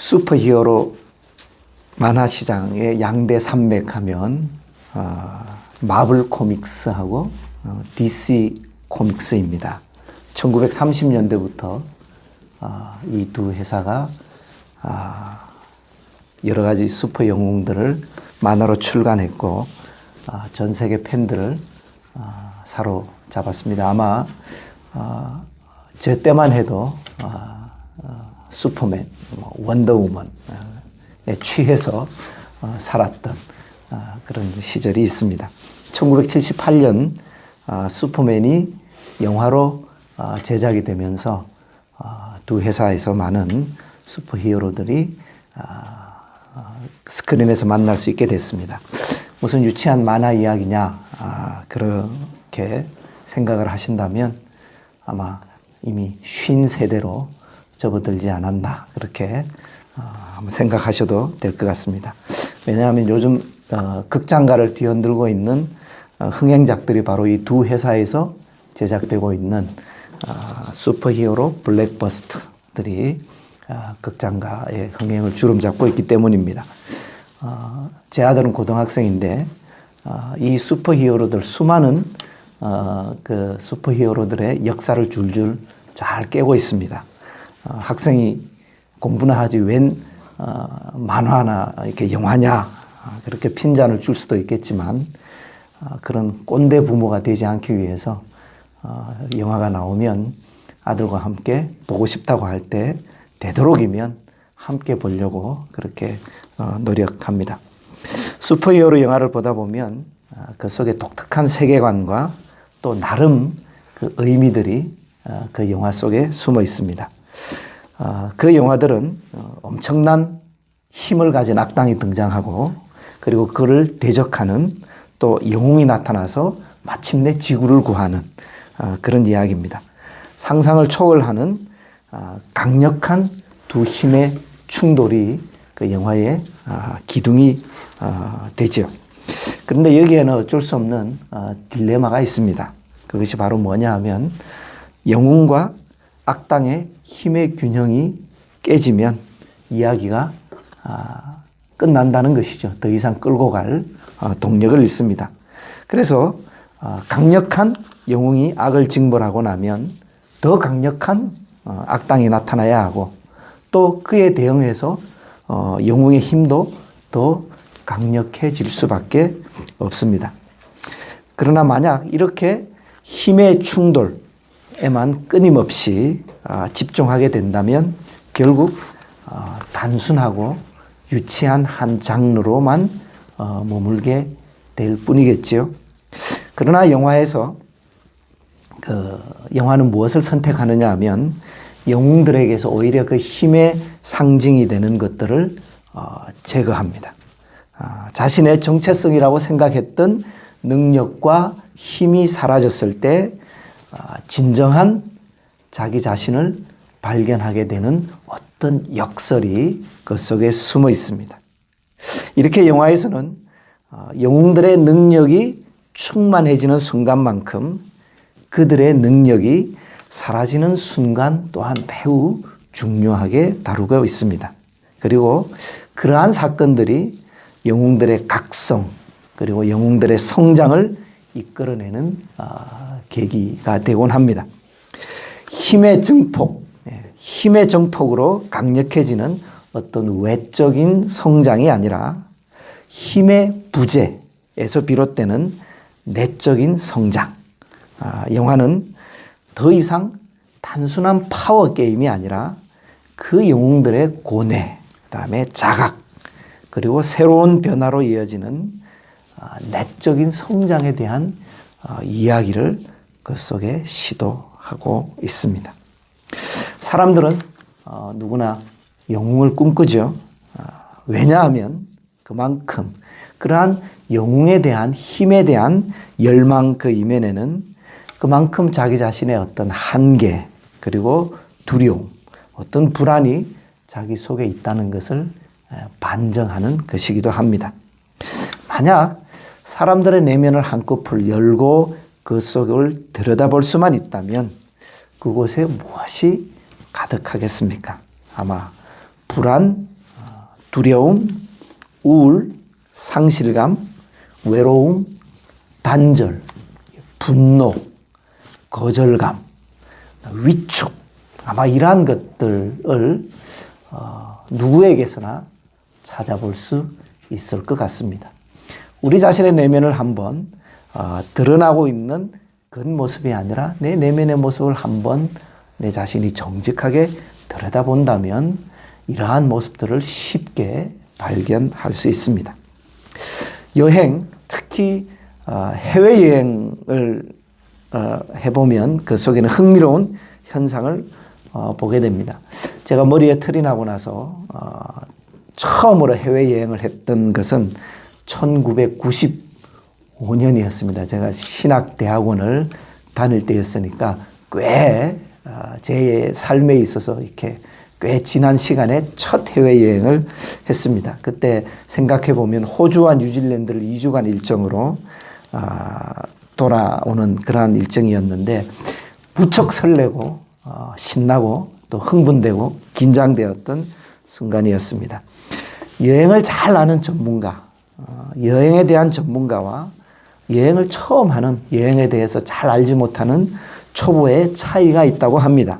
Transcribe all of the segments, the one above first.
슈퍼히어로 만화 시장의 양대 산맥하면 마블 코믹스하고 DC 코믹스입니다. 1930년대부터 이 두 회사가 여러 가지 슈퍼 영웅들을 만화로 출간했고 전 세계 팬들을 사로잡았습니다. 아마 저 때만 해도 슈퍼맨, 원더우먼에 취해서 살았던 그런 시절이 있습니다. 1978년 슈퍼맨이 영화로 제작이 되면서 두 회사에서 많은 슈퍼히어로들이 스크린에서 만날 수 있게 됐습니다. 무슨 유치한 만화 이야기냐 그렇게 생각을 하신다면 아마 이미 50세대로 접어들지 않았나 그렇게 한번 생각하셔도 될 것 같습니다. 왜냐하면 요즘 극장가를 뒤흔들고 있는 흥행작들이 바로 이 두 회사에서 제작되고 있는 슈퍼히어로 블랙버스터들이 극장가의 흥행을 주름잡고 있기 때문입니다. 제 아들은 고등학생인데 이 슈퍼히어로들 수많은 그 슈퍼히어로들의 역사를 줄줄 잘 깨고 있습니다. 학생이 공부나 하지 웬 만화나 이렇게 영화냐 그렇게 핀잔을 줄 수도 있겠지만 그런 꼰대 부모가 되지 않기 위해서 영화가 나오면 아들과 함께 보고 싶다고 할 때 되도록이면 함께 보려고 그렇게 노력합니다. 슈퍼히어로 영화를 보다 보면 그 속에 독특한 세계관과 또 나름 그 의미들이 그 영화 속에 숨어 있습니다. 그 영화들은 엄청난 힘을 가진 악당이 등장하고 그리고 그를 대적하는 또 영웅이 나타나서 마침내 지구를 구하는 그런 이야기입니다. 상상을 초월하는 강력한 두 힘의 충돌이 그 영화의 기둥이 되죠. 그런데 여기에는 어쩔 수 없는 딜레마가 있습니다. 그것이 바로 뭐냐 하면 영웅과 악당의 힘의 균형이 깨지면 이야기가 끝난다는 것이죠. 더 이상 끌고 갈 동력을 잃습니다. 그래서 강력한 영웅이 악을 징벌하고 나면 더 강력한 악당이 나타나야 하고 또 그에 대응해서 영웅의 힘도 더 강력해질 수밖에 없습니다. 그러나 만약 이렇게 힘의 충돌에만 끊임없이 집중하게 된다면 결국 단순하고 유치한 한 장르로만 머물게 될 뿐이겠지요. 그러나 영화에서 영화는 무엇을 선택하느냐 하면 영웅들에게서 오히려 그 힘의 상징이 되는 것들을 제거합니다. 자신의 정체성이라고 생각했던 능력과 힘이 사라졌을 때 진정한 자기 자신을 발견하게 되는 어떤 역설이 그 속에 숨어 있습니다. 이렇게 영화에서는 영웅들의 능력이 충만해지는 순간만큼 그들의 능력이 사라지는 순간 또한 매우 중요하게 다루고 있습니다. 그리고 그러한 사건들이 영웅들의 각성 그리고 영웅들의 성장을 이끌어내는 계기가 되곤 합니다. 힘의 정폭으로 강력해지는 어떤 외적인 성장이 아니라 힘의 부재에서 비롯되는 내적인 성장. 영화는 더 이상 단순한 파워 게임이 아니라 그 영웅들의 고뇌, 그다음에 자각, 그리고 새로운 변화로 이어지는 내적인 성장에 대한 이야기를 그 속에 시도하고 있습니다. 사람들은 누구나 영웅을 꿈꾸죠. 왜냐하면 그만큼 그러한 영웅에 대한 힘에 대한 열망 그 이면에는 그만큼 자기 자신의 어떤 한계 그리고 두려움, 어떤 불안이 자기 속에 있다는 것을 반증하는 것이기도 합니다. 만약 사람들의 내면을 한꺼풀 열고 그 속을 들여다볼 수만 있다면 그곳에 무엇이 가득하겠습니까? 아마 불안, 두려움, 우울, 상실감, 외로움, 단절, 분노, 거절감, 위축, 아마 이러한 것들을 누구에게서나 찾아볼 수 있을 것 같습니다. 우리 자신의 내면을 한번 드러나고 있는 겉모습이 아니라 내 내면의 모습을 한번 내 자신이 정직하게 들여다본다면 이러한 모습들을 쉽게 발견할 수 있습니다. 여행, 특히 해외여행을 해보면 그 속에는 흥미로운 현상을 보게 됩니다. 제가 머리에 털이 나고 나서 처음으로 해외여행을 했던 것은 1995년이었습니다. 제가 신학대학원을 다닐 때였으니까 꽤 제 삶에 있어서 이렇게 꽤 지난 시간에 첫 해외여행을 했습니다. 그때 생각해보면 호주와 뉴질랜드를 2주간 일정으로 돌아오는 그러한 일정이었는데 무척 설레고 신나고 또 흥분되고 긴장되었던 순간이었습니다. 여행을 잘 아는 전문가, 여행에 대한 전문가와 여행을 처음 하는 여행에 대해서 잘 알지 못하는 초보의 차이가 있다고 합니다.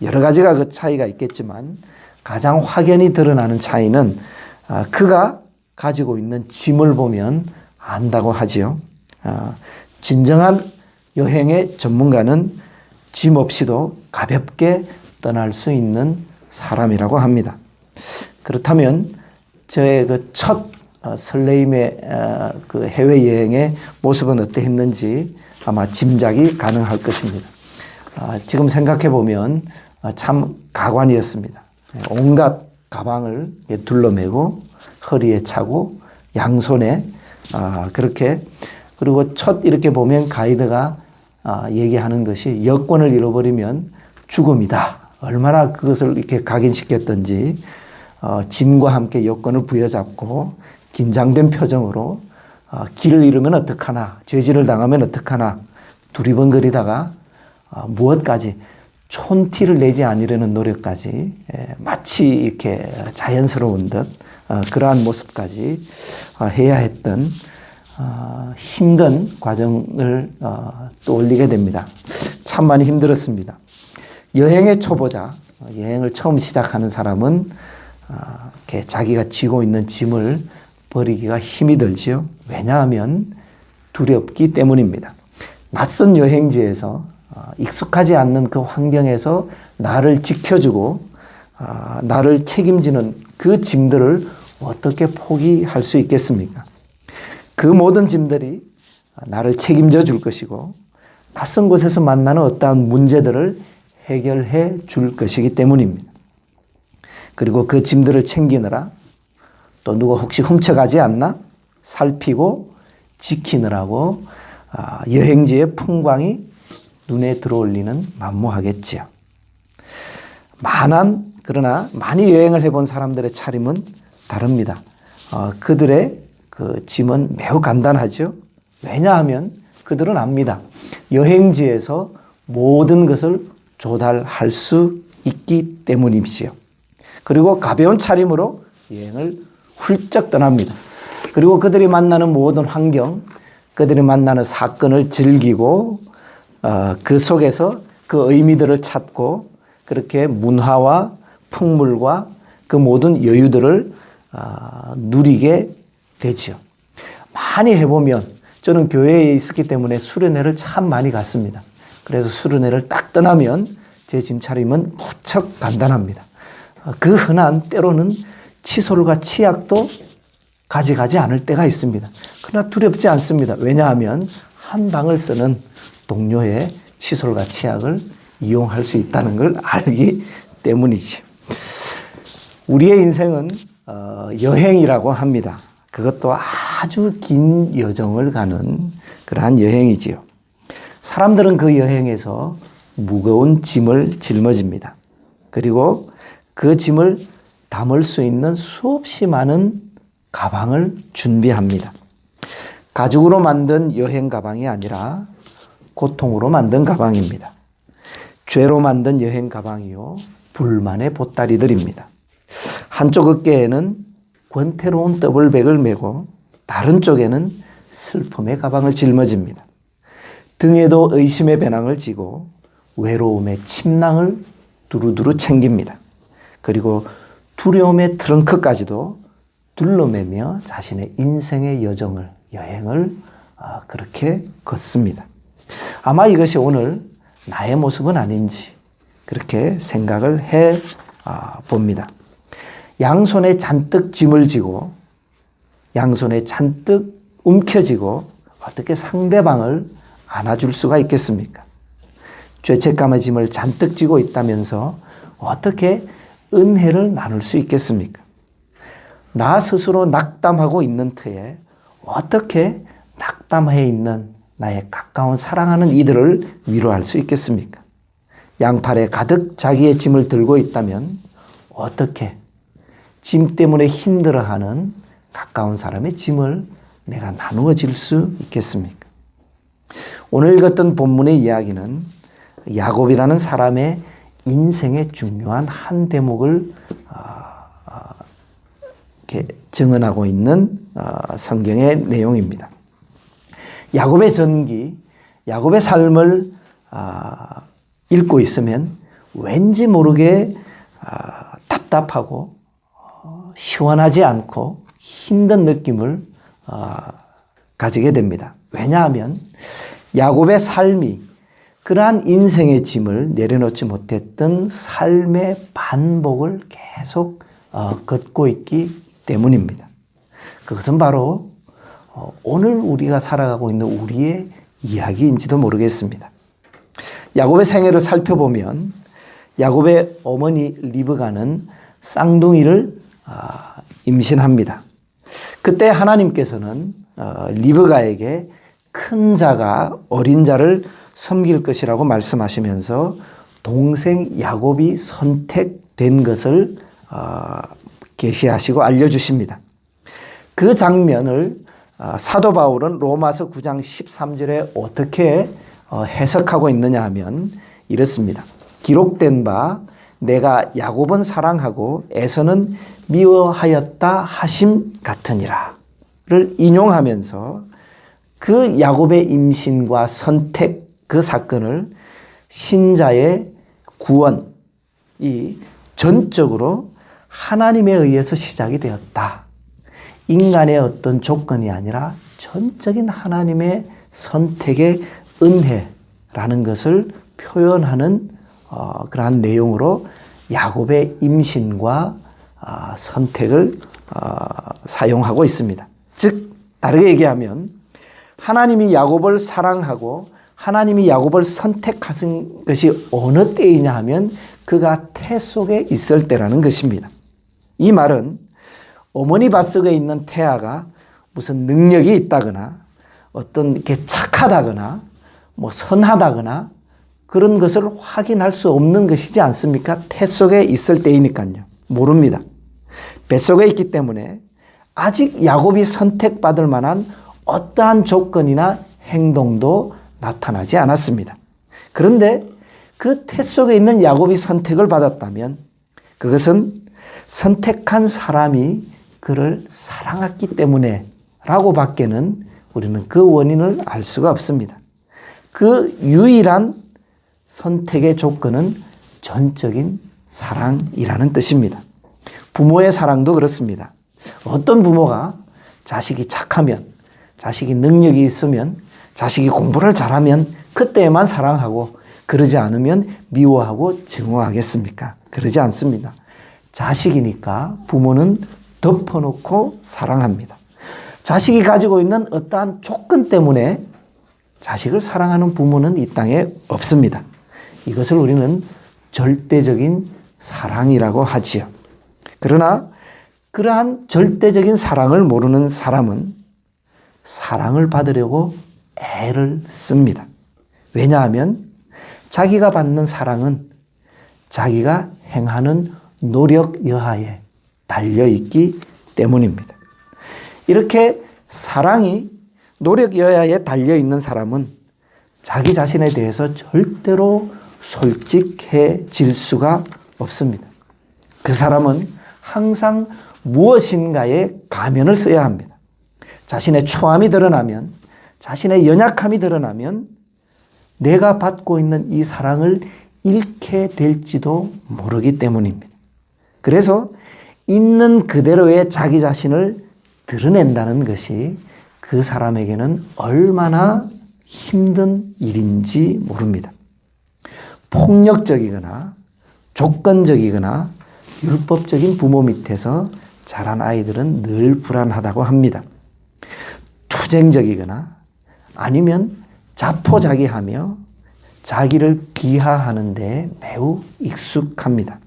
여러 가지가 그 차이가 있겠지만 가장 확연히 드러나는 차이는 그가 가지고 있는 짐을 보면 안다고 하지요. 진정한 여행의 전문가는 짐 없이도 가볍게 떠날 수 있는 사람이라고 합니다. 그렇다면 저의 그 첫 설레임의 그 해외여행의 모습은 어떠했는지 아마 짐작이 가능할 것입니다. 지금 생각해 보면 참 가관이었습니다. 온갖 가방을 둘러매고 허리에 차고 양손에 그렇게 그리고 첫 이렇게 보면 가이드가 얘기하는 것이 여권을 잃어버리면 죽음이다. 얼마나 그것을 이렇게 각인시켰던지 짐과 함께 여권을 부여잡고 긴장된 표정으로 길을 잃으면 어떡하나 죄질을 당하면 어떡하나 두리번거리다가 무엇까지 촌티를 내지 않으려는 노력까지 마치 이렇게 자연스러운 듯 그러한 모습까지 해야 했던 힘든 과정을 떠올리게 됩니다. 참 많이 힘들었습니다. 여행의 초보자, 여행을 처음 시작하는 사람은 이렇게 자기가 쥐고 있는 짐을 버리기가 힘이 들지요. 왜냐하면 두렵기 때문입니다. 낯선 여행지에서 익숙하지 않는 그 환경에서 나를 지켜주고 나를 책임지는 그 짐들을 어떻게 포기할 수 있겠습니까? 그 모든 짐들이 나를 책임져 줄 것이고 낯선 곳에서 만나는 어떠한 문제들을 해결해 줄 것이기 때문입니다. 그리고 그 짐들을 챙기느라 또 누가 혹시 훔쳐가지 않나 살피고 지키느라고 여행지의 풍광이 눈에 들어올리는 만무하겠지요. 그러나 많이 여행을 해본 사람들의 차림은 다릅니다. 그들의 그 짐은 매우 간단하죠. 왜냐하면 그들은 압니다. 여행지에서 모든 것을 조달할 수 있기 때문이지요. 그리고 가벼운 차림으로 여행을 훌쩍 떠납니다. 그리고 그들이 만나는 모든 환경, 그들이 만나는 사건을 즐기고 그 속에서 그 의미들을 찾고 그렇게 문화와 풍물과 그 모든 여유들을 누리게 되지요. 많이 해보면 저는 교회에 있었기 때문에 수련회를 참 많이 갔습니다. 그래서 수련회를 딱 떠나면 제 짐차림은 무척 간단합니다. 그 흔한 때로는 칫솔과 치약도 가져가지 않을 때가 있습니다. 그러나 두렵지 않습니다. 왜냐하면 한 방을 쓰는 동료의 칫솔과 치약을 이용할 수 있다는 걸 알기 때문이죠. 우리의 인생은 여행이라고 합니다. 그것도 아주 긴 여정을 가는 그러한 여행이지요. 사람들은 그 여행에서 무거운 짐을 짊어집니다. 그리고 그 짐을 담을 수 있는 수없이 많은 가방을 준비합니다. 가죽으로 만든 여행 가방이 아니라 고통으로 만든 가방입니다. 죄로 만든 여행 가방이요. 불만의 보따리들입니다. 한쪽 어깨에는 권태로운 더블백을 메고 다른 쪽에는 슬픔의 가방을 짊어집니다. 등에도 의심의 배낭을 지고 외로움의 침낭을 두루두루 챙깁니다. 그리고 두려움의 트렁크까지도 둘러매며 자신의 인생의 여행을 그렇게 걷습니다. 아마 이것이 오늘 나의 모습은 아닌지 그렇게 생각을 해 봅니다. 양손에 잔뜩 짐을 지고 양손에 잔뜩 움켜쥐고 어떻게 상대방을 안아줄 수가 있겠습니까? 죄책감의 짐을 잔뜩 지고 있다면서 어떻게 은혜를 나눌 수 있겠습니까? 나 스스로 낙담하고 있는 터에 어떻게 낙담해 있는 나의 가까운 사랑하는 이들을 위로할 수 있겠습니까? 양팔에 가득 자기의 짐을 들고 있다면 어떻게 짐 때문에 힘들어하는 가까운 사람의 짐을 내가 나누어 질 수 있겠습니까? 오늘 읽었던 본문의 이야기는 야곱이라는 사람의 인생의 중요한 한 대목을 이렇게 증언하고 있는 성경의 내용입니다. 야곱의 전기, 야곱의 삶을 읽고 있으면 왠지 모르게 답답하고 시원하지 않고 힘든 느낌을 가지게 됩니다. 왜냐하면 야곱의 삶이 그러한 인생의 짐을 내려놓지 못했던 삶의 반복을 계속 걷고 있기 때문입니다. 그것은 바로 오늘 우리가 살아가고 있는 우리의 이야기인지도 모르겠습니다. 야곱의 생애를 살펴보면 야곱의 어머니 리브가는 쌍둥이를 임신합니다. 그때 하나님께서는 리브가에게 큰 자가 어린 자를 섬길 것이라고 말씀하시면서 동생 야곱이 선택된 것을 계시하시고 알려주십니다. 그 장면을 사도 바울은 로마서 9장 13절에 어떻게 해석하고 있느냐 하면 이렇습니다. 기록된 바 내가 야곱은 사랑하고 에서는 미워하였다 하심 같으니라를 인용하면서 그 야곱의 임신과 선택 그 사건을 신자의 구원이 전적으로 하나님에 의해서 시작이 되었다. 인간의 어떤 조건이 아니라 전적인 하나님의 선택의 은혜라는 것을 표현하는 그러한 내용으로 야곱의 임신과 선택을 사용하고 있습니다. 즉 다르게 얘기하면 하나님이 야곱을 사랑하고 하나님이 야곱을 선택하신 것이 어느 때이냐 하면 그가 태 속에 있을 때라는 것입니다. 이 말은 어머니 뱃속에 있는 태아가 무슨 능력이 있다거나 어떤 이렇게 착하다거나 뭐 선하다거나 그런 것을 확인할 수 없는 것이지 않습니까? 태 속에 있을 때이니까요. 모릅니다. 뱃속에 있기 때문에 아직 야곱이 선택받을 만한 어떠한 조건이나 행동도 나타나지 않았습니다. 그런데 그 태 속에 있는 야곱이 선택을 받았다면 그것은 선택한 사람이 그를 사랑했기 때문에 라고 밖에는 우리는 그 원인을 알 수가 없습니다. 그 유일한 선택의 조건은 전적인 사랑이라는 뜻입니다. 부모의 사랑도 그렇습니다. 어떤 부모가 자식이 착하면, 자식이 능력이 있으면, 자식이 공부를 잘하면 그때만 사랑하고 그러지 않으면 미워하고 증오하겠습니까? 그러지 않습니다. 자식이니까 부모는 덮어놓고 사랑합니다. 자식이 가지고 있는 어떠한 조건 때문에 자식을 사랑하는 부모는 이 땅에 없습니다. 이것을 우리는 절대적인 사랑이라고 하지요. 그러나 그러한 절대적인 사랑을 모르는 사람은 사랑을 받으려고 애를 씁니다. 왜냐하면 자기가 받는 사랑은 자기가 행하는 노력 여하에 달려있기 때문입니다. 이렇게 사랑이 노력 여하에 달려있는 사람은 자기 자신에 대해서 절대로 솔직해질 수가 없습니다. 그 사람은 항상 무엇인가에 가면을 써야 합니다. 자신의 초함이 드러나면, 자신의 연약함이 드러나면 내가 받고 있는 이 사랑을 잃게 될지도 모르기 때문입니다. 그래서 있는 그대로의 자기 자신을 드러낸다는 것이 그 사람에게는 얼마나 힘든 일인지 모릅니다. 폭력적이거나 조건적이거나 율법적인 부모 밑에서 자란 아이들은 늘 불안하다고 합니다. 투쟁적이거나 아니면 자포자기하며 자기를 비하하는 데 매우 익숙합니다.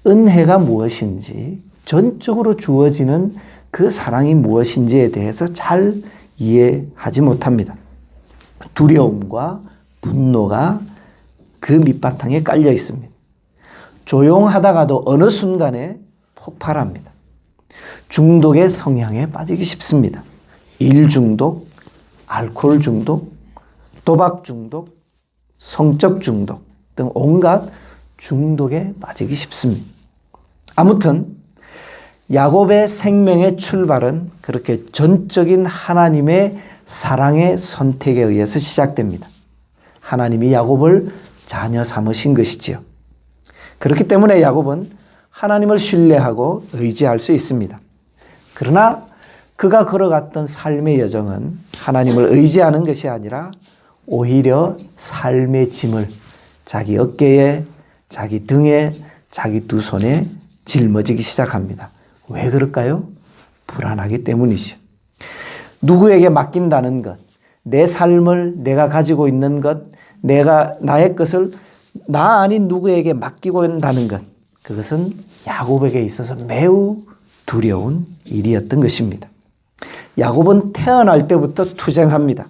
은혜가 무엇인지, 전적으로 주어지는 그 사랑이 무엇인지에 대해서 잘 이해하지 못합니다. 두려움과 분노가 그 밑바탕에 깔려 있습니다. 조용하다가도 어느 순간에 폭발합니다. 중독의 성향에 빠지기 쉽습니다. 일 중독, 알코올 중독, 도박 중독, 성적 중독 등 온갖 중독에 빠지기 쉽습니다. 아무튼 야곱의 생명의 출발은 그렇게 전적인 하나님의 사랑의 선택에 의해서 시작됩니다. 하나님이 야곱을 자녀 삼으신 것이지요. 그렇기 때문에 야곱은 하나님을 신뢰하고 의지할 수 있습니다. 그러나 그가 걸어갔던 삶의 여정은 하나님을 의지하는 것이 아니라 오히려 삶의 짐을 자기 어깨에, 자기 등에, 자기 두 손에 짊어지기 시작합니다. 왜 그럴까요? 불안하기 때문이죠. 누구에게 맡긴다는 것, 내 삶을 내가 가지고 있는 것, 나의 것을 나 아닌 누구에게 맡기고 있다는 것, 그것은 야곱에게 있어서 매우 두려운 일이었던 것입니다. 야곱은 태어날 때부터 투쟁합니다.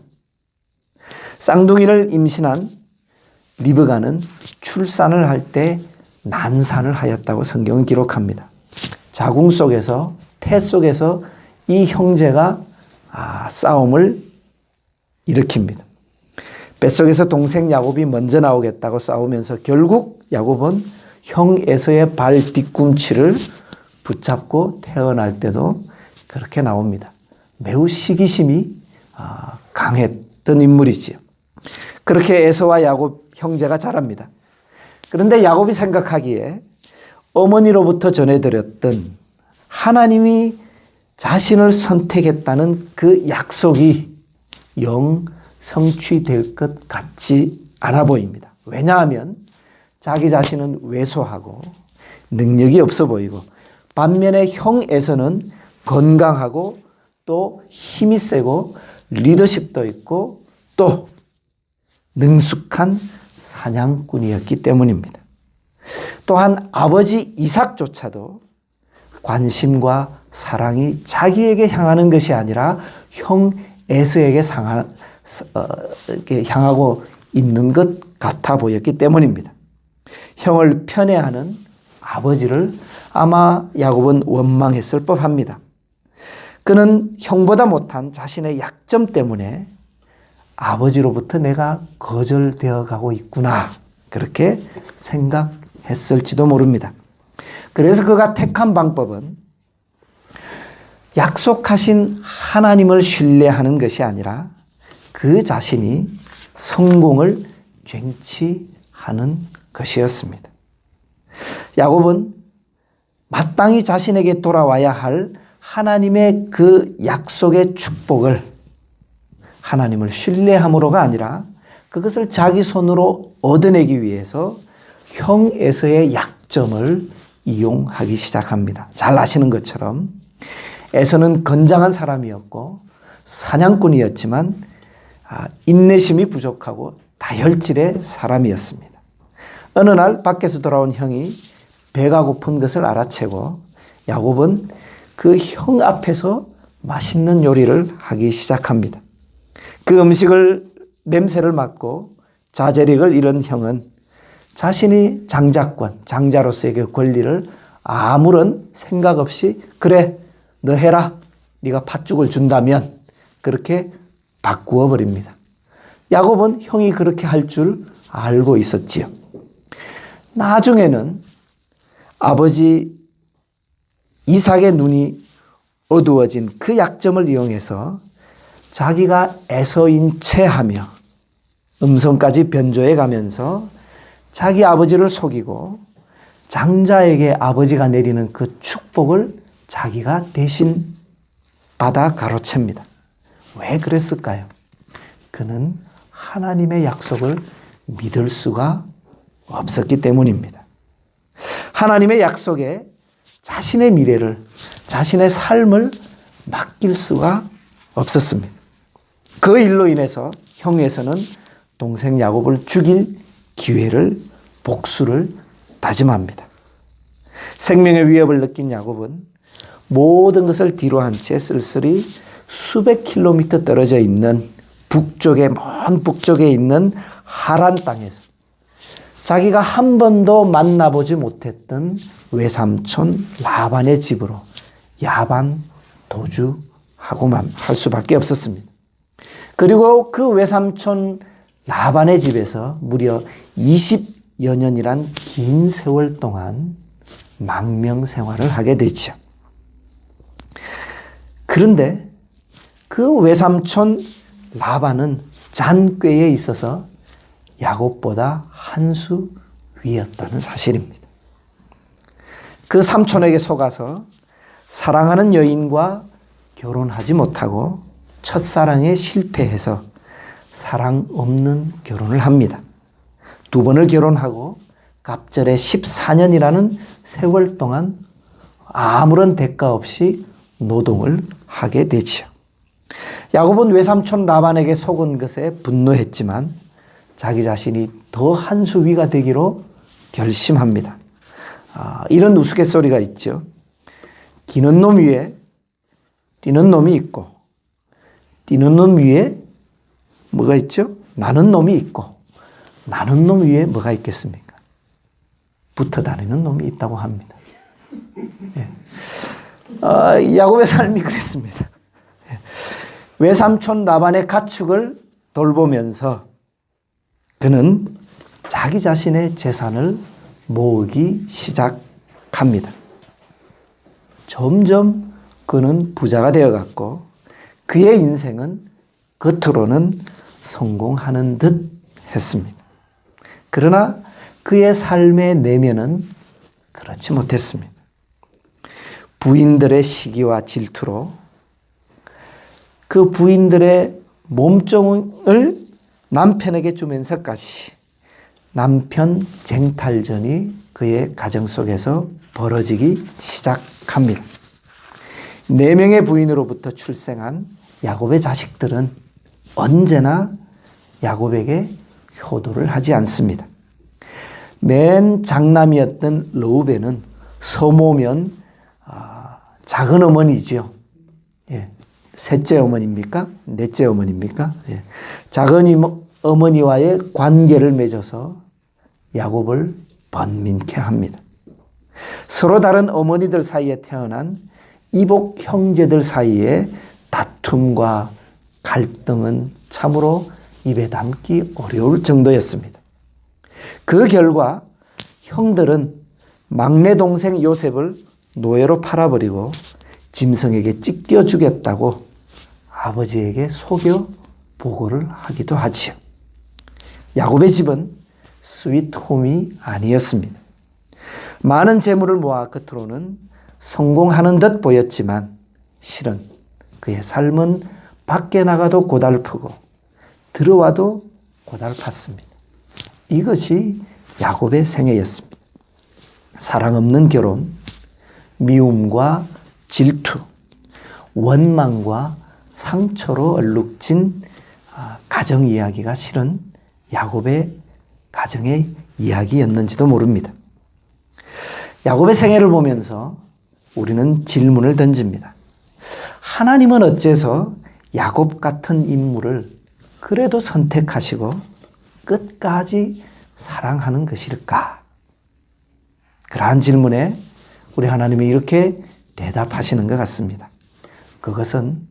쌍둥이를 임신한 리브가는 출산을 할 때 난산을 하였다고 성경은 기록합니다. 자궁 속에서, 태 속에서 이 형제가 싸움을 일으킵니다. 뱃속에서 동생 야곱이 먼저 나오겠다고 싸우면서 결국 야곱은 형 에서의 발 뒤꿈치를 붙잡고 태어날 때도 그렇게 나옵니다. 매우 시기심이 강했던 인물이지요. 그렇게 에서와 야곱 형제가 자랍니다. 그런데 야곱이 생각하기에 어머니로부터 전해드렸던 하나님이 자신을 선택했다는 그 약속이 영 성취될 것 같지 않아 보입니다. 왜냐하면 자기 자신은 왜소하고 능력이 없어 보이고 반면에 형에서는 건강하고 또 힘이 세고 리더십도 있고 또 능숙한 사냥꾼이었기 때문입니다. 또한 아버지 이삭조차도 관심과 사랑이 자기에게 향하는 것이 아니라 형 에서에게 향하고 있는 것 같아 보였기 때문입니다. 형을 편애하는 아버지를 아마 야곱은 원망했을 법합니다. 그는 형보다 못한 자신의 약점 때문에 아버지로부터 내가 거절되어 가고 있구나 그렇게 생각했을지도 모릅니다. 그래서 그가 택한 방법은 약속하신 하나님을 신뢰하는 것이 아니라 그 자신이 성공을 쟁취하는 것이었습니다. 야곱은 마땅히 자신에게 돌아와야 할 하나님의 그 약속의 축복을 하나님을 신뢰함으로가 아니라 그것을 자기 손으로 얻어내기 위해서 형 에서의 약점을 이용하기 시작합니다. 잘 아시는 것처럼 에서는 건장한 사람이었고 사냥꾼이었지만 인내심이 부족하고 다혈질의 사람이었습니다. 어느 날 밖에서 돌아온 형이 배가 고픈 것을 알아채고 야곱은 그 형 앞에서 맛있는 요리를 하기 시작합니다. 그 음식을 냄새를 맡고 자제력을 잃은 형은 자신이 장자로서의 그 권리를 아무런 생각 없이 그래 너 해라 네가 팥죽을 준다면 그렇게 바꾸어 버립니다. 야곱은 형이 그렇게 할 줄 알고 있었지요. 나중에는 아버지 이삭의 눈이 어두워진 그 약점을 이용해서 자기가 에서인 체하며 음성까지 변조해 가면서 자기 아버지를 속이고 장자에게 아버지가 내리는 그 축복을 자기가 대신 받아 가로챕니다. 왜 그랬을까요? 그는 하나님의 약속을 믿을 수가 없었기 때문입니다. 하나님의 약속에 자신의 미래를, 자신의 삶을 맡길 수가 없었습니다. 그 일로 인해서 형 에서는 동생 야곱을 죽일 기회를, 복수를 다짐합니다. 생명의 위협을 느낀 야곱은 모든 것을 뒤로 한 채 쓸쓸히 수백 킬로미터 떨어져 있는 먼 북쪽에 있는 하란 땅에서 자기가 한 번도 만나보지 못했던 외삼촌 라반의 집으로 야반 도주하고만 할 수밖에 없었습니다. 그리고 그 외삼촌 라반의 집에서 무려 20여 년이란 긴 세월 동안 망명 생활을 하게 되죠. 그런데 그 외삼촌 라반은 잔꾀에 있어서 야곱보다 한 수 위였다는 사실입니다. 그 삼촌에게 속아서 사랑하는 여인과 결혼하지 못하고 첫사랑에 실패해서 사랑 없는 결혼을 합니다. 두 번을 결혼하고 갑절에 14년이라는 세월 동안 아무런 대가 없이 노동을 하게 되지요. 야곱은 외삼촌 라반에게 속은 것에 분노했지만 자기 자신이 더 한 수 위가 되기로 결심합니다. 이런 우스갯소리가 있죠. 기는 놈 위에 뛰는 놈이 있고 뛰는 놈 위에 뭐가 있죠? 나는 놈이 있고 나는 놈 위에 뭐가 있겠습니까? 붙어 다니는 놈이 있다고 합니다. 야곱의 삶이 그랬습니다. 외삼촌 라반의 가축을 돌보면서 그는 자기 자신의 재산을 모으기 시작합니다. 점점 그는 부자가 되어갔고 그의 인생은 겉으로는 성공하는 듯 했습니다. 그러나 그의 삶의 내면은 그렇지 못했습니다. 부인들의 시기와 질투로 그 부인들의 몸종을 남편에게 주면서까지 남편 쟁탈전이 그의 가정 속에서 벌어지기 시작합니다. 4명의 부인으로부터 출생한 야곱의 자식들은 언제나 야곱에게 효도를 하지 않습니다. 맨 장남이었던 르우벤은 서모면 작은 어머니죠. 셋째 어머니입니까? 넷째 어머니입니까? 작은 어머니와의 관계를 맺어서 야곱을 번민케 합니다. 서로 다른 어머니들 사이에 태어난 이복 형제들 사이의 다툼과 갈등은 참으로 입에 담기 어려울 정도였습니다. 그 결과 형들은 막내 동생 요셉을 노예로 팔아버리고 짐승에게 찢겨 주겠다고 아버지에게 속여 보고를 하기도 하지요. 야곱의 집은 스위트홈이 아니었습니다. 많은 재물을 모아 겉으로는 성공하는 듯 보였지만 실은 그의 삶은 밖에 나가도 고달프고 들어와도 고달팠습니다. 이것이 야곱의 생애였습니다. 사랑 없는 결혼, 미움과 질투, 원망과 상처로 얼룩진 가정 이야기가 실은 야곱의 가정의 이야기였는지도 모릅니다. 야곱의 생애를 보면서 우리는 질문을 던집니다. 하나님은 어째서 야곱 같은 인물을 그래도 선택하시고 끝까지 사랑하는 것일까? 그러한 질문에 우리 하나님이 이렇게 대답하시는 것 같습니다. 그것은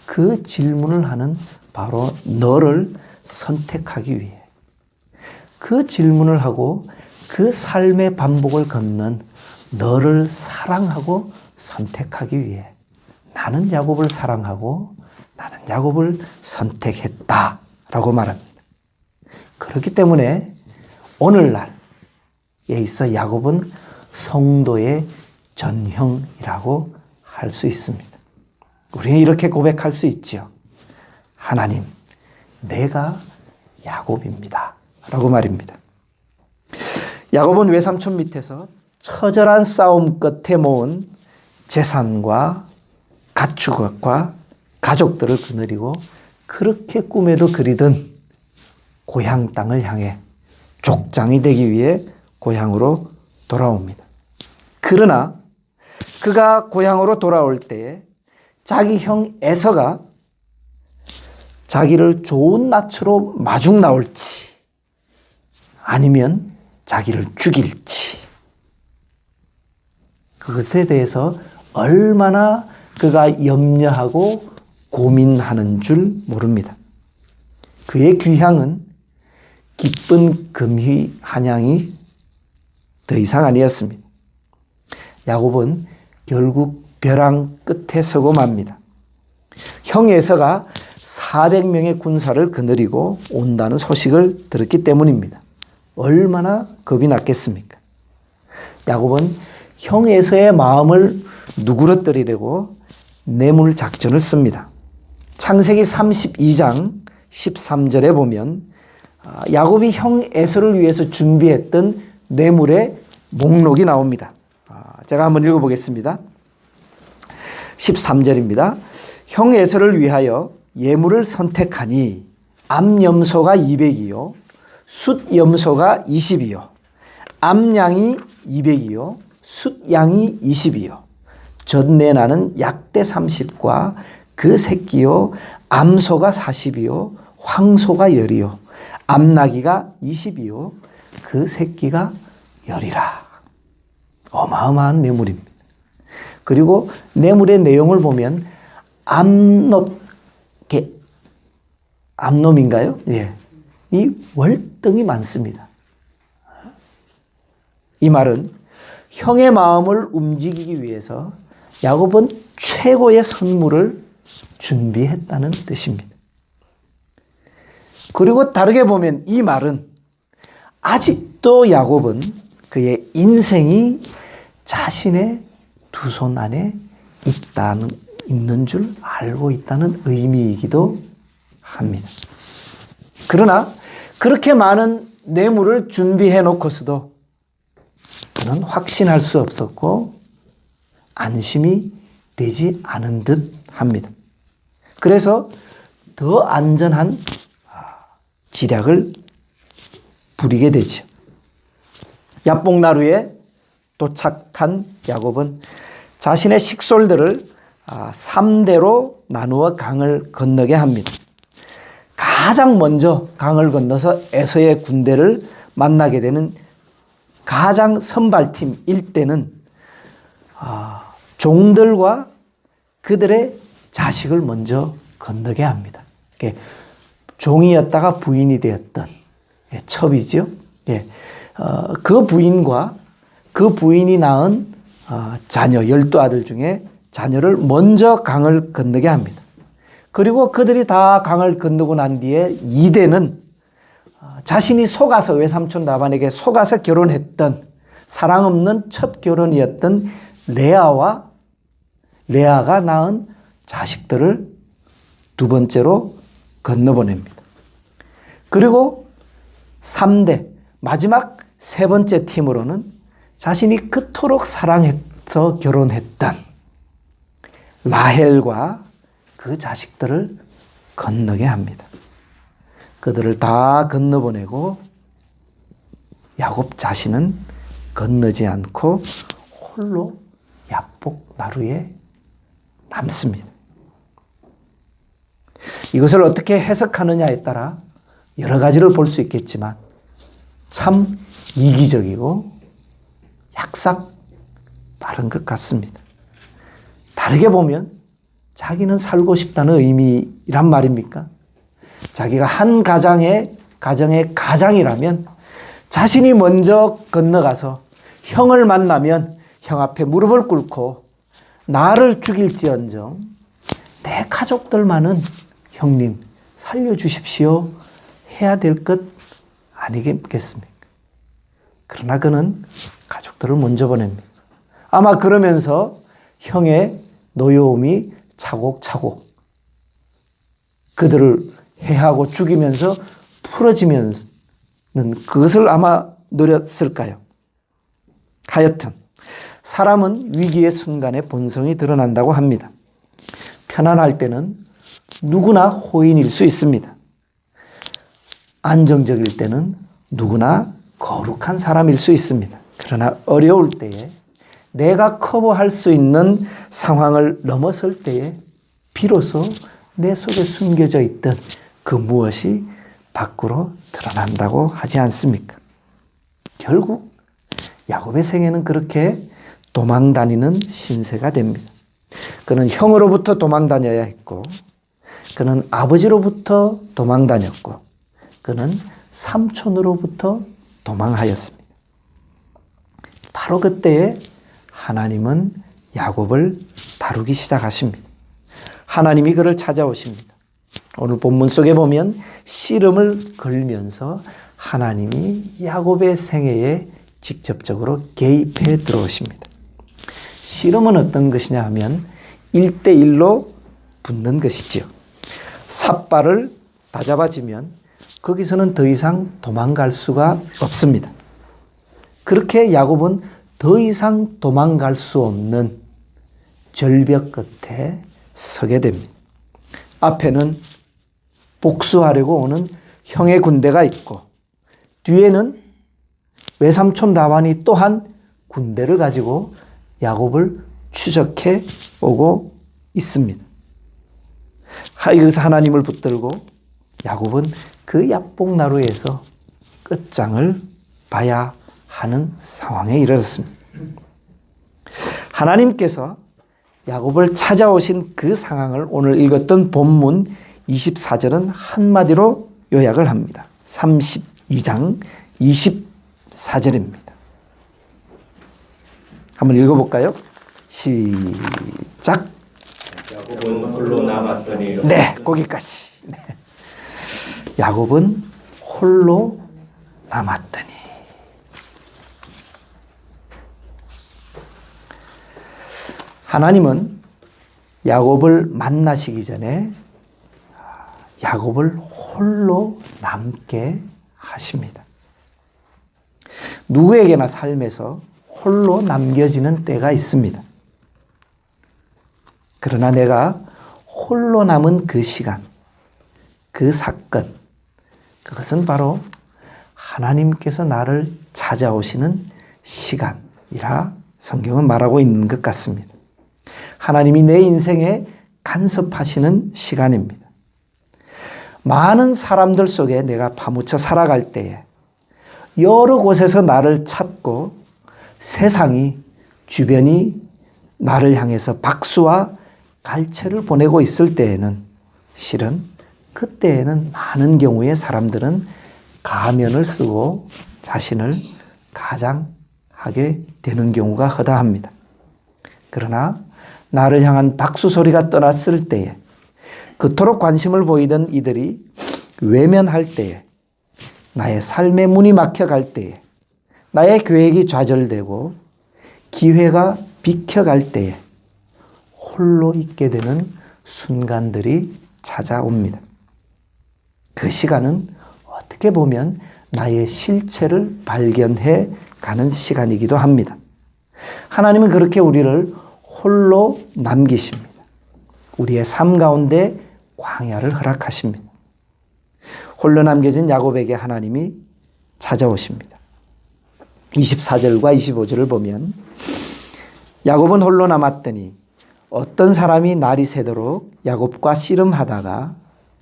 그 질문을 하는 바로 너를 선택하기 위해 그 질문을 하고 그 삶의 반복을 걷는 너를 사랑하고 선택하기 위해 나는 야곱을 사랑하고 나는 야곱을 선택했다라고 말합니다. 그렇기 때문에 오늘날에 있어 야곱은 성도의 전형이라고 할 수 있습니다. 우리는 이렇게 고백할 수 있죠. 하나님, 내가 야곱입니다. 라고 말입니다. 야곱은 외삼촌 밑에서 처절한 싸움 끝에 모은 재산과 가축과 가족들을 거느리고 그렇게 꿈에도 그리던 고향 땅을 향해 족장이 되기 위해 고향으로 돌아옵니다. 그러나 그가 고향으로 돌아올 때에 자기 형 에서가 자기를 좋은 낯으로 마중 나올지 아니면 자기를 죽일지 그것에 대해서 얼마나 그가 염려하고 고민하는 줄 모릅니다. 그의 귀향은 기쁜 금희 한양이 더 이상 아니었습니다. 야곱은 결국 벼랑 끝에 서고 맙니다. 형 에서가 400명의 군사를 거느리고 온다는 소식을 들었기 때문입니다. 얼마나 겁이 났겠습니까? 야곱은 형 에서의 마음을 누그러뜨리려고 뇌물 작전을 씁니다. 창세기 32장 13절에 보면 야곱이 형 에서를 위해서 준비했던 뇌물의 목록이 나옵니다. 제가 한번 읽어보겠습니다. 13절입니다. 형 에서를 위하여 예물을 선택하니 암염소가 200이요 숫염소가 20이요 암양이 200이요 숫양이 20이요 전내나는 약대 30과 그 새끼요 암소가 40이요 황소가 10이요 암나기가 20이요 그 새끼가 10이라. 어마어마한 뇌물입니다. 그리고 뇌물의 내용을 보면 암놈인가요? 예. 이 월등히 많습니다. 이 말은 형의 마음을 움직이기 위해서 야곱은 최고의 선물을 준비했다는 뜻입니다. 그리고 다르게 보면 이 말은 아직도 야곱은 그의 인생이 자신의 두 손 안에 있는 줄 알고 있다는 의미이기도 합니다. 그러나 그렇게 많은 뇌물을 준비해 놓고서도 그는 확신할 수 없었고 안심이 되지 않은 듯 합니다. 그래서 더 안전한 지략을 부리게 되죠. 야복나루에 도착한 야곱은 자신의 식솔들을 3대로 나누어 강을 건너게 합니다. 가장 먼저 강을 건너서 에서의 군대를 만나게 되는 가장 선발팀 1대는 종들과 그들의 자식을 먼저 건너게 합니다. 종이었다가 부인이 되었던 첩이죠. 그 부인과 그 부인이 낳은 자녀 12아들 중에 자녀를 먼저 강을 건너게 합니다. 그리고 그들이 다 강을 건너고 난 뒤에 2대는 자신이 속아서 외삼촌 라반에게 속아서 결혼했던 사랑 없는 첫 결혼이었던 레아가 낳은 자식들을 두 번째로 건너보냅니다. 그리고 3대 마지막 세 번째 팀으로는 자신이 그토록 사랑해서 결혼했던 라헬과 그 자식들을 건너게 합니다. 그들을 다 건너보내고 야곱 자신은 건너지 않고 홀로 야복 나루에 남습니다. 이것을 어떻게 해석하느냐에 따라 여러 가지를 볼 수 있겠지만 참 이기적이고 약삭 빠른 것 같습니다. 다르게 보면 자기는 살고 싶다는 의미란 말입니까? 자기가 한 가정의 가장이라면 자신이 먼저 건너가서 형을 만나면 형 앞에 무릎을 꿇고 나를 죽일지언정 내 가족들만은 형님 살려주십시오 해야 될 것 아니겠습니까? 그러나 그는 가족들을 먼저 보냅니다. 아마 그러면서 형의 노여움이 차곡차곡 그들을 해하고 죽이면서 풀어지면은 그것을 아마 노렸을까요? 하여튼 사람은 위기의 순간에 본성이 드러난다고 합니다. 편안할 때는 누구나 호인일 수 있습니다. 안정적일 때는 누구나 거룩한 사람일 수 있습니다. 그러나 어려울 때에 내가 커버할 수 있는 상황을 넘어설 때에 비로소 내 속에 숨겨져 있던 그 무엇이 밖으로 드러난다고 하지 않습니까? 결국 야곱의 생애는 그렇게 도망다니는 신세가 됩니다. 그는 형으로부터 도망다녀야 했고, 그는 아버지로부터 도망다녔고, 그는 삼촌으로부터 도망하였습니다. 바로 그때에 하나님은 야곱을 다루기 시작하십니다. 하나님이 그를 찾아오십니다. 오늘 본문 속에 보면 씨름을 걸면서 하나님이 야곱의 생애에 직접적으로 개입해 들어오십니다. 씨름은 어떤 것이냐 하면 1대1로 붙는 것이지요. 삿발을 다잡아지면 거기서는 더 이상 도망갈 수가 없습니다. 그렇게 야곱은 더 이상 도망갈 수 없는 절벽 끝에 서게 됩니다. 앞에는 복수하려고 오는 형의 군대가 있고 뒤에는 외삼촌 라반이 또한 군대를 가지고 야곱을 추적해 오고 있습니다. 여기서 하나님을 붙들고 야곱은 그 야복나루에서 끝장을 봐야 하는 상황에 이르렀습니다. 하나님께서 야곱을 찾아오신 그 상황을 오늘 읽었던 본문 24절은 한마디로 요약을 합니다. 32장 24절입니다. 한번 읽어볼까요? 시작. 야곱은 홀로 남았더니. 네, 거기까지. 네. 야곱은 홀로 남았더니. 하나님은 야곱을 만나시기 전에 야곱을 홀로 남게 하십니다. 누구에게나 삶에서 홀로 남겨지는 때가 있습니다. 그러나 내가 홀로 남은 그 시간, 그 사건, 그것은 바로 하나님께서 나를 찾아오시는 시간이라 성경은 말하고 있는 것 같습니다. 하나님이 내 인생에 간섭하시는 시간입니다. 많은 사람들 속에 내가 파묻혀 살아갈 때에 여러 곳에서 나를 찾고 세상이, 주변이 나를 향해서 박수와 갈채를 보내고 있을 때에는 실은 그때에는 많은 경우에 사람들은 가면을 쓰고 자신을 가장하게 되는 경우가 허다합니다. 그러나 나를 향한 박수 소리가 떠났을 때에 그토록 관심을 보이던 이들이 외면할 때에 나의 삶의 문이 막혀갈 때에 나의 계획이 좌절되고 기회가 비켜갈 때에 홀로 있게 되는 순간들이 찾아옵니다. 그 시간은 어떻게 보면 나의 실체를 발견해 가는 시간이기도 합니다. 하나님은 그렇게 우리를 홀로 남기십니다. 우리의 삶 가운데 광야를 허락하십니다. 홀로 남겨진 야곱에게 하나님이 찾아오십니다. 24절과 25절을 보면 야곱은 홀로 남았더니 어떤 사람이 날이 새도록 야곱과 씨름하다가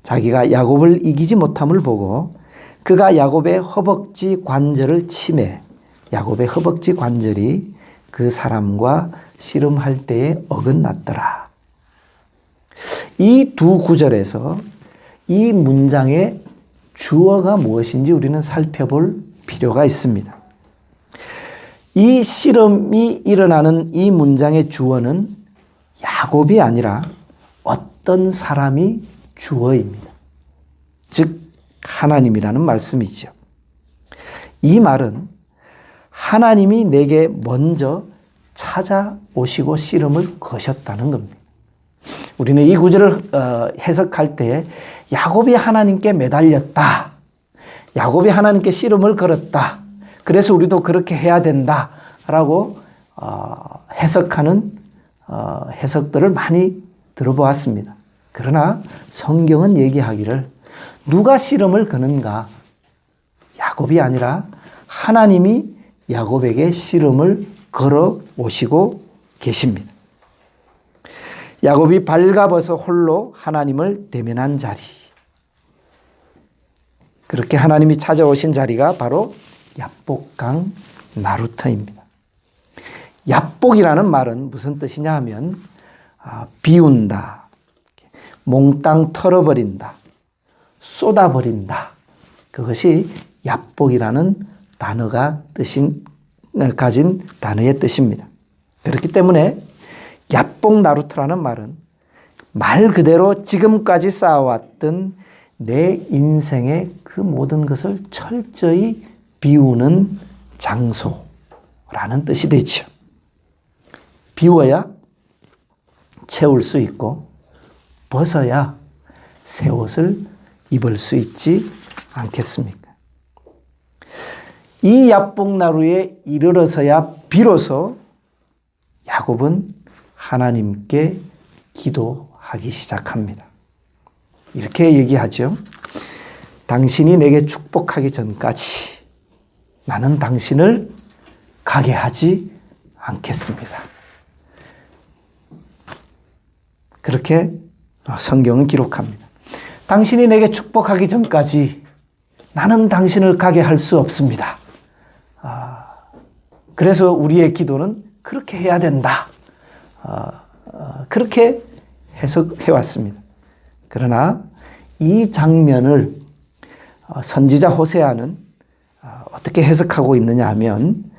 자기가 야곱을 이기지 못함을 보고 그가 야곱의 허벅지 관절을 치매 야곱의 허벅지 관절이 그 사람과 씨름할 때에 어긋났더라. 이 두 구절에서 이 문장의 주어가 무엇인지 우리는 살펴볼 필요가 있습니다. 이 씨름이 일어나는 이 문장의 주어는 야곱이 아니라 어떤 사람이 주어입니다. 즉 하나님이라는 말씀이죠. 이 말은 하나님이 내게 먼저 찾아오시고 씨름을 거셨다는 겁니다. 우리는 이 구절을 해석할 때 야곱이 하나님께 매달렸다. 야곱이 하나님께 씨름을 걸었다. 그래서 우리도 그렇게 해야 된다라고 해석하는 해석들을 많이 들어보았습니다. 그러나 성경은 얘기하기를 누가 씨름을 거는가? 야곱이 아니라 하나님이 야곱에게 씨름을 걸어 오시고 계십니다. 야곱이 발가벗어 홀로 하나님을 대면한 자리. 그렇게 하나님이 찾아오신 자리가 바로 야복강 나루터입니다. 야복이라는 말은 무슨 뜻이냐 하면 비운다, 몽땅 털어버린다, 쏟아버린다. 그것이 야복이라는 단어가 가진 단어의 뜻입니다. 그렇기 때문에 야복 나루터라는 말은 말 그대로 지금까지 쌓아왔던 내 인생의 그 모든 것을 철저히 비우는 장소라는 뜻이 되죠. 비워야 채울 수 있고 벗어야 새 옷을 입을 수 있지 않겠습니까? 이 야복나루에 이르러서야 비로소 야곱은 하나님께 기도하기 시작합니다. 이렇게 얘기하죠. 당신이 내게 축복하기 전까지 나는 당신을 가게 하지 않겠습니다. 그렇게 성경은 기록합니다. 당신이 내게 축복하기 전까지 나는 당신을 가게 할 수 없습니다. 그래서 우리의 기도는 그렇게 해야 된다. 그렇게 해석해 왔습니다. 그러나 이 장면을 선지자 호세아는 어떻게 해석하고 있느냐 하면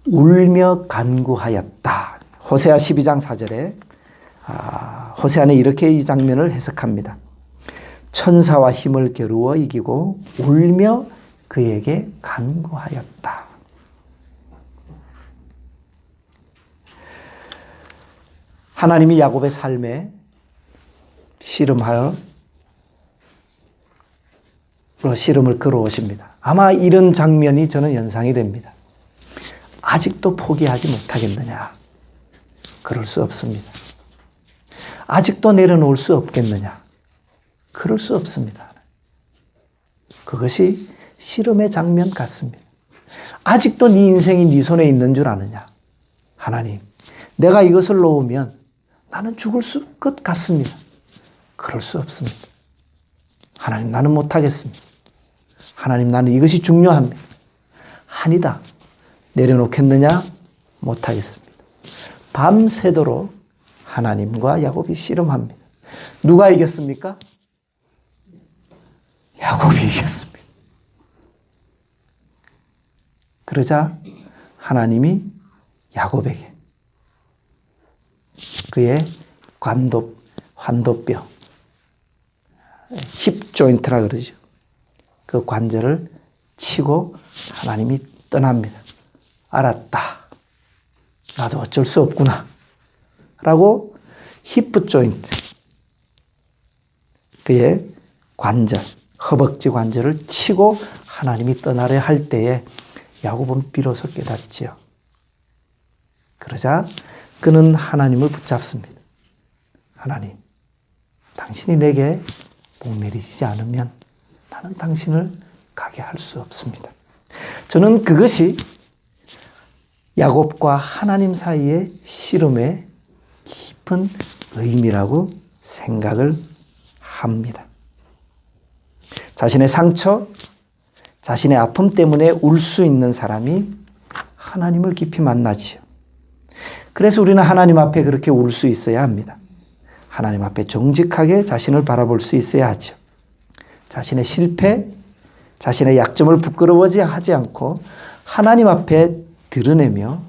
울며 간구하였다. 호세아 12장 4절에 호세아는 이렇게 이 장면을 해석합니다. 천사와 힘을 겨루어 이기고 울며 그에게 간구하였다. 하나님이 야곱의 삶에 씨름을 걸어오십니다. 아마 이런 장면이 저는 연상이 됩니다. 아직도 포기하지 못하겠느냐? 그럴 수 없습니다. 아직도 내려놓을 수 없겠느냐? 그럴 수 없습니다. 그것이 씨름의 장면 같습니다. 아직도 네 인생이 네 손에 있는 줄 아느냐? 하나님, 내가 이것을 놓으면 나는 죽을 것 같습니다. 그럴 수 없습니다. 하나님, 나는 못하겠습니다. 하나님, 나는 이것이 중요합니다. 아니다. 내려놓겠느냐? 못하겠습니다. 밤새도록 하나님과 야곱이 씨름합니다. 누가 이겼습니까? 야곱이 이겼습니다. 그러자 하나님이 야곱에게 그의 환도뼈, 힙 조인트라 그러죠. 그 관절을 치고 하나님이 떠납니다. 알았다. 나도 어쩔 수 없구나. 라고 히프 조인트, 그의 관절, 허벅지 관절을 치고 하나님이 떠나려 할 때에 야곱은 비로소 깨닫지요. 그러자 그는 하나님을 붙잡습니다. 하나님, 당신이 내게 복 내리시지 않으면 나는 당신을 가게 할 수 없습니다. 저는 그것이 야곱과 하나님 사이의 씨름의 깊은 의미라고 생각을 합니다. 자신의 상처, 자신의 아픔 때문에 울 수 있는 사람이 하나님을 깊이 만나지요. 그래서 우리는 하나님 앞에 그렇게 울 수 있어야 합니다. 하나님 앞에 정직하게 자신을 바라볼 수 있어야 하죠. 자신의 실패, 자신의 약점을 부끄러워하지 않고 하나님 앞에 드러내며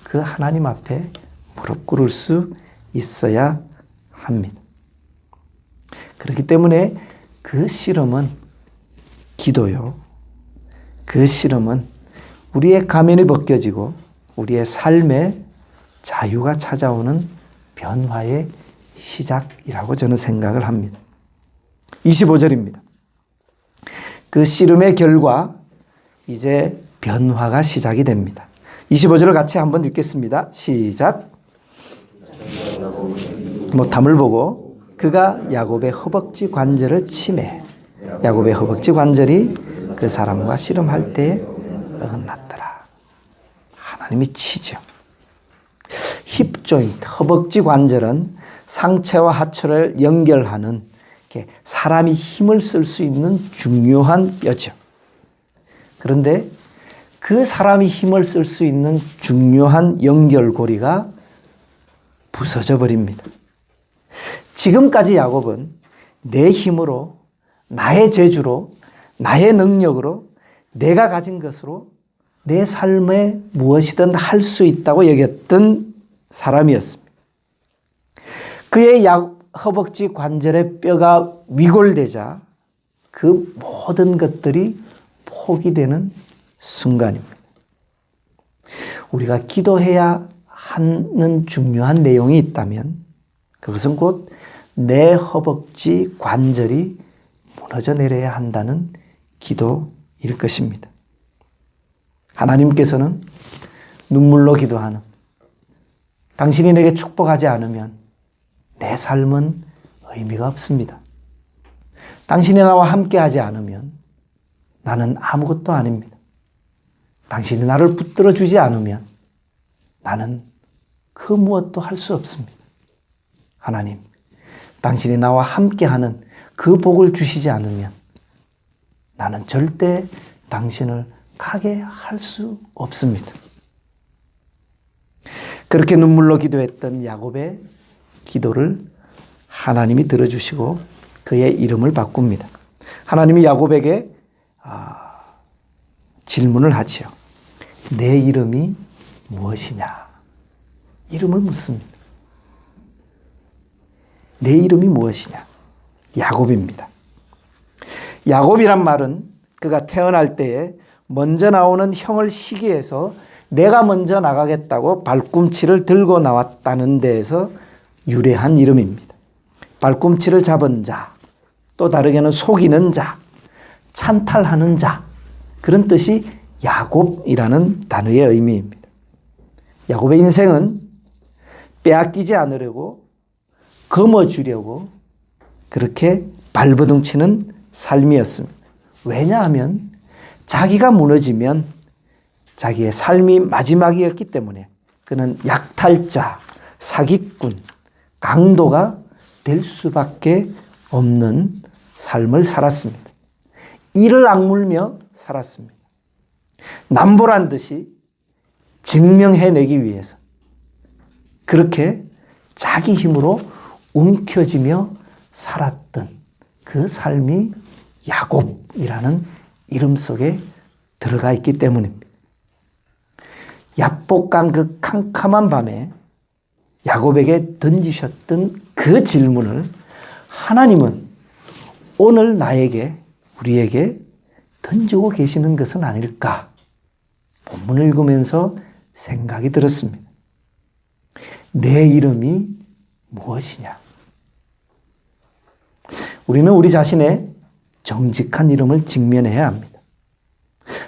그 하나님 앞에 무릎 꿇을 수 있어야 합니다. 그렇기 때문에 그 씨름은 기도요. 그 씨름은 우리의 가면이 벗겨지고 우리의 삶에 자유가 찾아오는 변화의 시작이라고 저는 생각을 합니다. 25절입니다. 그 씨름의 결과 이제 변화가 시작이 됩니다. 25절을 같이 한번 읽겠습니다. 시작. 담을 보고 그가 야곱의 허벅지 관절을 치매 야곱의 허벅지 관절이 그 사람과 씨름할 때에 어긋났더라. 하나님이 치죠. 힙 조인트, 허벅지 관절은 상체와 하체를 연결하는 사람이 힘을 쓸 수 있는 중요한 뼈죠. 그런데 그 사람이 힘을 쓸 수 있는 중요한 연결고리가 부서져 버립니다. 지금까지 야곱은 내 힘으로, 나의 재주로, 나의 능력으로, 내가 가진 것으로 내 삶에 무엇이든 할 수 있다고 여겼던 사람이었습니다. 그의 허벅지 관절의 뼈가 위골되자 그 모든 것들이 포기되는 순간입니다. 우리가 기도해야 하는 중요한 내용이 있다면 그것은 곧 내 허벅지 관절이 무너져 내려야 한다는 기도일 것입니다. 하나님께서는 눈물로 기도하는 당신이 내게 축복하지 않으면 내 삶은 의미가 없습니다. 당신이 나와 함께하지 않으면 나는 아무것도 아닙니다. 당신이 나를 붙들어 주지 않으면 나는 그 무엇도 할 수 없습니다. 하나님, 당신이 나와 함께하는 그 복을 주시지 않으면 나는 절대 당신을 가게 할 수 없습니다. 그렇게 눈물로 기도했던 야곱의 기도를 하나님이 들어주시고 그의 이름을 바꿉니다. 하나님이 야곱에게 질문을 하지요. 내 이름이 무엇이냐? 이름을 묻습니다. 내 이름이 무엇이냐? 야곱입니다. 야곱이란 말은 그가 태어날 때에 먼저 나오는 형을 시기해서 내가 먼저 나가겠다고 발꿈치를 들고 나왔다는 데에서 유래한 이름입니다. 발꿈치를 잡은 자, 또 다르게는 속이는 자, 찬탈하는 자, 그런 뜻이 야곱이라는 단어의 의미입니다. 야곱의 인생은 빼앗기지 않으려고 거머쥐려고 그렇게 발버둥치는 삶이었습니다. 왜냐하면 자기가 무너지면 자기의 삶이 마지막이었기 때문에 그는 약탈자, 사기꾼, 강도가 될 수밖에 없는 삶을 살았습니다. 이를 악물며 살았습니다. 남보란 듯이 증명해내기 위해서 그렇게 자기 힘으로 움켜쥐며 살았던 그 삶이 야곱이라는 이름 속에 들어가 있기 때문입니다. 야복강 그 캄캄한 밤에 야곱에게 던지셨던 그 질문을 하나님은 오늘 나에게, 우리에게 던지고 계시는 것은 아닐까? 본문을 읽으면서 생각이 들었습니다. 내 이름이 무엇이냐? 우리는 우리 자신의 정직한 이름을 직면해야 합니다.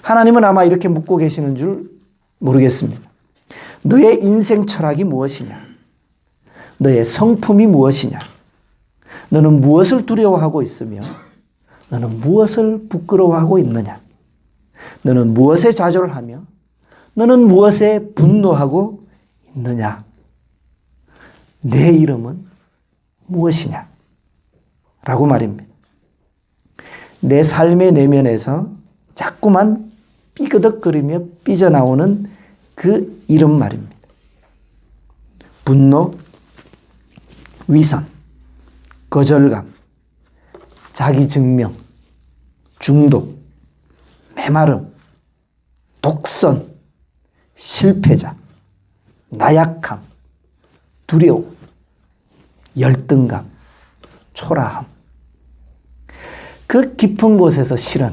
하나님은 아마 이렇게 묻고 계시는 줄 모르겠습니다. 너의 인생 철학이 무엇이냐? 너의 성품이 무엇이냐? 너는 무엇을 두려워하고 있으며 너는 무엇을 부끄러워하고 있느냐? 너는 무엇에 좌절을 하며 너는 무엇에 분노하고 있느냐? 내 이름은 무엇이냐? 라고 말입니다. 내 삶의 내면에서 자꾸만 삐그덕거리며 삐져나오는 그 이름 말입니다. 분노, 위선, 거절감, 자기증명, 중독, 메마름, 독선, 실패자, 나약함, 두려움, 열등감, 초라함. 그 깊은 곳에서 실은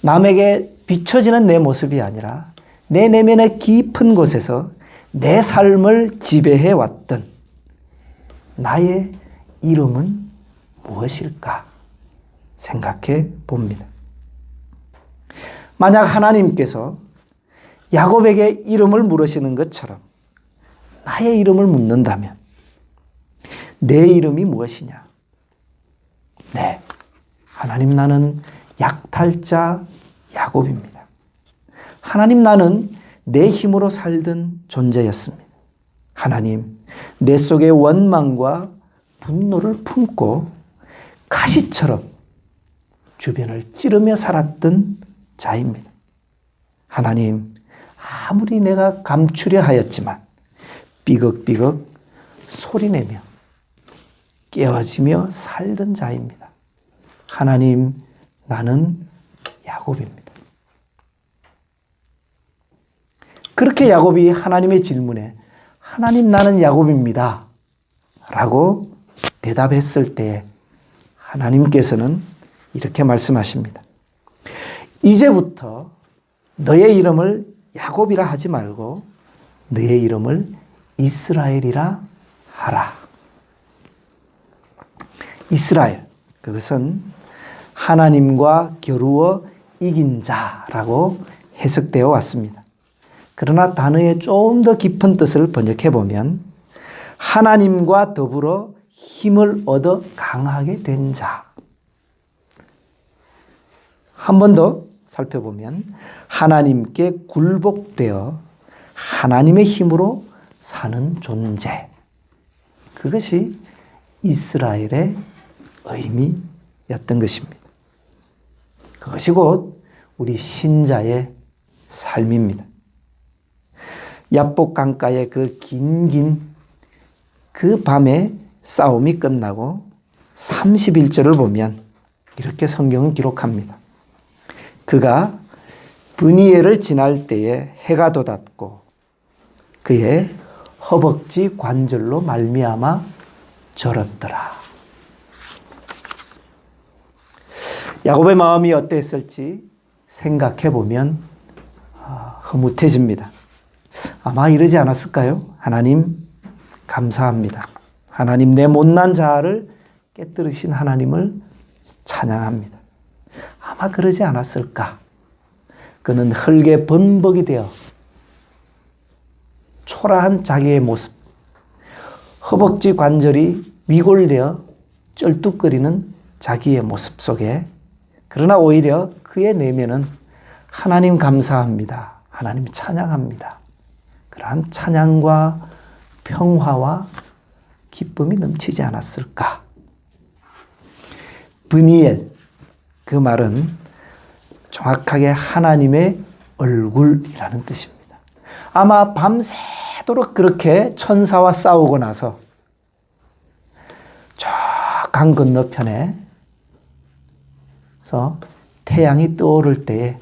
남에게 비춰지는 내 모습이 아니라 내 내면의 깊은 곳에서 내 삶을 지배해 왔던 나의 이름은 무엇일까 생각해 봅니다. 만약 하나님께서 야곱에게 이름을 물으시는 것처럼 나의 이름을 묻는다면 내 이름이 무엇이냐? 네, 하나님 나는 약탈자 야곱입니다. 하나님 나는 내 힘으로 살던 존재였습니다. 하나님, 내 속에 원망과 분노를 품고 가시처럼 주변을 찌르며 살았던 자입니다. 하나님, 아무리 내가 감추려 하였지만 삐걱삐걱 소리내며 깨어지며 살던 자입니다. 하나님, 나는 야곱입니다. 그렇게 야곱이 하나님의 질문에 하나님, 나는 야곱입니다 라고 대답했을 때 하나님께서는 이렇게 말씀하십니다. 이제부터 너의 이름을 야곱이라 하지 말고 너의 이름을 이스라엘이라 하라. 이스라엘, 그것은 하나님과 겨루어 이긴 자라고 해석되어 왔습니다. 그러나 단어의 좀 더 깊은 뜻을 번역해 보면 하나님과 더불어 힘을 얻어 강하게 된 자. 한 번 더 살펴보면 하나님께 굴복되어 하나님의 힘으로 사는 존재. 그것이 이스라엘의 의미였던 것입니다. 그것이 곧 우리 신자의 삶입니다. 야복 강가의 그 긴 그 밤에 싸움이 끝나고 31절을 보면 이렇게 성경은 기록합니다. 그가 브니엘을 지날 때에 해가 돋았고 그의 허벅지 관절로 말미암아 절었더라. 야곱의 마음이 어땠을지 생각해 보면 흐뭇해집니다. 아마 이러지 않았을까요? 하나님 감사합니다. 하나님, 내 못난 자아를 깨뜨리신 하나님을 찬양합니다. 아마 그러지 않았을까? 그는 흙에 범벅이 되어 초라한 자기의 모습, 허벅지 관절이 위골되어 쩔뚝거리는 자기의 모습 속에, 그러나 오히려 그의 내면은 하나님 감사합니다. 하나님 찬양합니다. 그러한 찬양과 평화와 기쁨이 넘치지 않았을까? 브니엘, 그 말은 정확하게 하나님의 얼굴이라는 뜻입니다. 아마 밤새도록 그렇게 천사와 싸우고 나서 저 강 건너편에서 태양이 떠오를 때에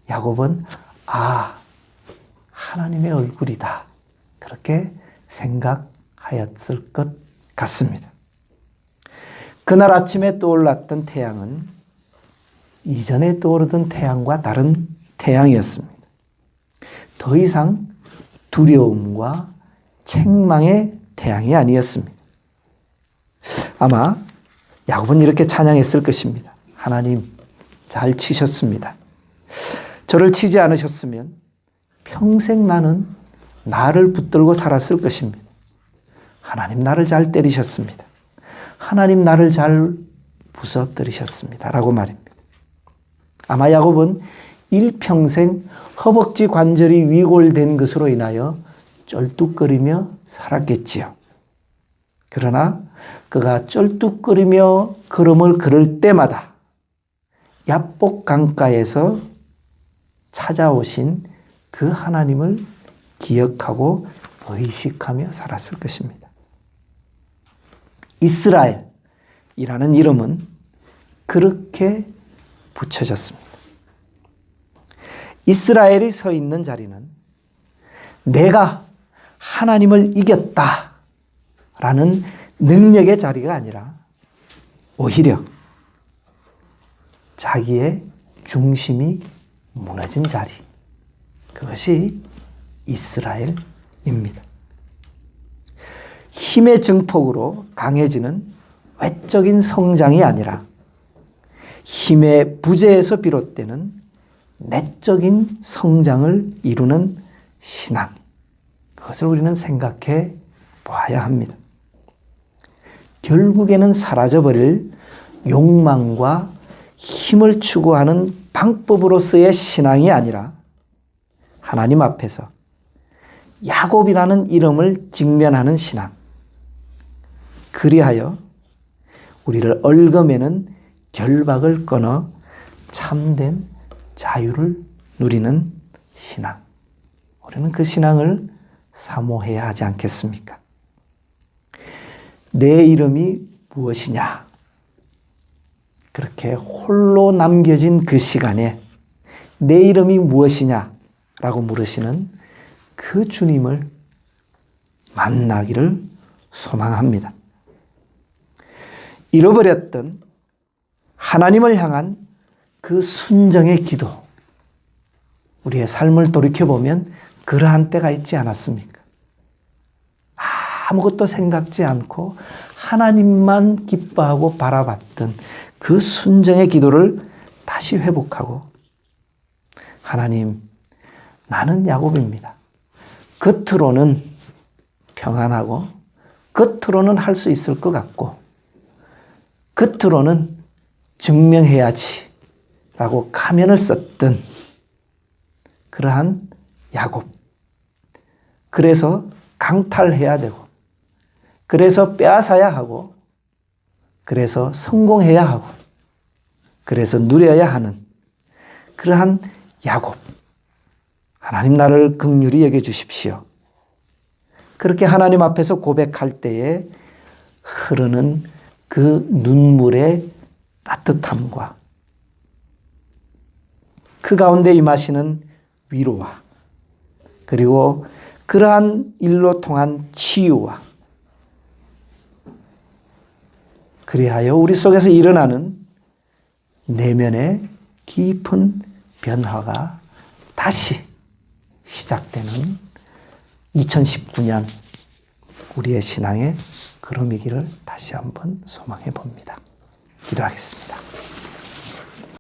야곱은 하나님의 얼굴이다, 그렇게 생각하였을 것 같습니다. 그날 아침에 떠올랐던 태양은 이전에 떠오르던 태양과 다른 태양이었습니다. 더 이상 두려움과 책망의 태양이 아니었습니다. 아마 야곱은 이렇게 찬양했을 것입니다. 하나님, 잘 치셨습니다. 저를 치지 않으셨으면 평생 나는 나를 붙들고 살았을 것입니다. 하나님, 나를 잘 때리셨습니다. 하나님, 나를 잘 부서뜨리셨습니다 라고 말입니다. 아마 야곱은 일평생 허벅지 관절이 위골된 것으로 인하여 쩔뚝거리며 살았겠지요. 그러나 그가 쩔뚝거리며 걸음을 걸을 때마다 야복 강가에서 찾아오신 그 하나님을 기억하고 의식하며 살았을 것입니다. 이스라엘이라는 이름은 그렇게 붙여졌습니다. 이스라엘이 서 있는 자리는 내가 하나님을 이겼다 라는 능력의 자리가 아니라 오히려 자기의 중심이 무너진 자리, 그것이 이스라엘입니다. 힘의 증폭으로 강해지는 외적인 성장이 아니라 힘의 부재에서 비롯되는 내적인 성장을 이루는 신앙, 그것을 우리는 생각해 보아야 합니다. 결국에는 사라져버릴 욕망과 힘을 추구하는 방법으로서의 신앙이 아니라 하나님 앞에서 야곱이라는 이름을 직면하는 신앙, 그리하여 우리를 얽어매는 결박을 끊어 참된 자유를 누리는 신앙, 우리는 그 신앙을 사모해야 하지 않겠습니까? 내 이름이 무엇이냐? 그렇게 홀로 남겨진 그 시간에 내 이름이 무엇이냐라고 물으시는 그 주님을 만나기를 소망합니다. 잃어버렸던 하나님을 향한 그 순정의 기도, 우리의 삶을 돌이켜보면 그러한 때가 있지 않았습니까? 아무것도 생각지 않고 하나님만 기뻐하고 바라봤던 그 순정의 기도를 다시 회복하고, 하나님, 나는 야곱입니다. 겉으로는 평안하고 겉으로는 할 수 있을 것 같고 겉으로는 증명해야지 라고 가면을 썼던 그러한 야곱, 그래서 강탈해야 되고 그래서 빼앗아야 하고 그래서 성공해야 하고 그래서 누려야 하는 그러한 야곱, 하나님 나를 긍휼히 여겨주십시오. 그렇게 하나님 앞에서 고백할 때에 흐르는 그 눈물의 따뜻함과 그 가운데 임하시는 위로와 그리고 그러한 일로 통한 치유와, 그리하여 우리 속에서 일어나는 내면의 깊은 변화가 다시 시작되는 2019년 우리의 신앙의 걸음이기를 다시 한번 소망해 봅니다. 기도하겠습니다.